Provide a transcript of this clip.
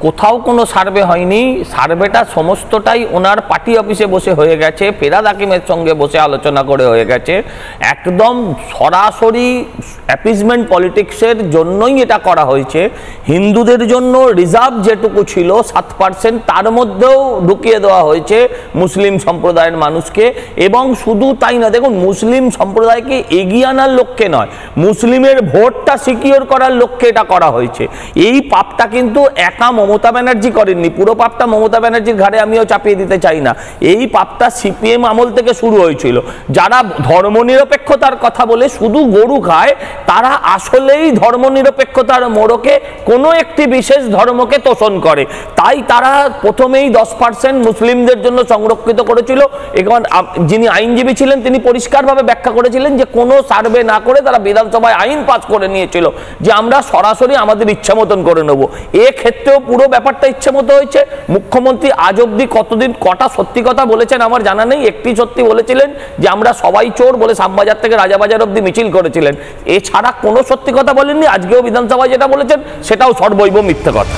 কোথাও কোনো সার্ভে হয়নি, সার্ভেটা সমস্তটাই ওনার পার্টি অফিসে বসে হয়ে গেছে, ফেরাদ হাকিমের সঙ্গে বসে আলোচনা করে হয়ে গেছে। একদম সরাসরি অ্যাপিজমেন্ট পলিটিক্সের জন্যই এটা করা হয়েছে। হিন্দুদের জন্য রিজার্ভ যেটুকু ছিল 7%, তার মধ্যেও ঢুকিয়ে দেওয়া হয়েছে মুসলিম সম্প্রদায়ের মানুষকে। এবং শুধু তাই না, দেখুন, মুসলিম সম্প্রদায়কে এগিয়ে আনার লক্ষ্যে নয়, মুসলিমের ভোটটা সিকিওর করার লক্ষ্যে এটা করা হয়েছে। এই পাপটা কিন্তু একা মমতা ব্যানার্জি করেননি, পুরো পাপটা মমতা ব্যানার্জির ঘাড়ে আমিও চাপিয়ে দিতে চাই না। এই পাপটা সিপিএম আমল থেকে শুরু হয়েছিল। যারা ধর্মনিরপেক্ষতার কথা বলে শুধু গরু খায়, তারা আসলেই ধর্মনিরপেক্ষতার মোড়কে কোনো একটি বিশেষ ধর্মকে তোষণ করে। তাই তারা প্রথমেই 10% মুসলিমদের জন্য সংরক্ষিত করেছিল। এখন যিনি আইনজীবী ছিলেন তিনি পরিষ্কারভাবে ব্যাখ্যা করেছিলেন যে কোনো সার্ভে না করে তারা বিধানসভায় আইন পাস করে নিয়েছিল যে আমরা সরাসরি আমাদের ইচ্ছা মতন করে নেব। ক্ষেত্রেও পুরো ব্যাপারটা ইচ্ছে মতো হয়েছে। মুখ্যমন্ত্রী আজ অব্দি কটা সত্যি কথা বলেছেন আমার জানা নেই। একটি সত্যি বলেছিলেন যে আমরা সবাই চোর বলে শ্যামবাজার থেকে রাজাবাজার অব্দি মিছিল করেছিলেন, এছাড়া কোনো সত্যি কথা বলেননি। আজকেও বিধানসভায় যেটা বলেছেন সেটাও সর্বৈব মিথ্যে কথা।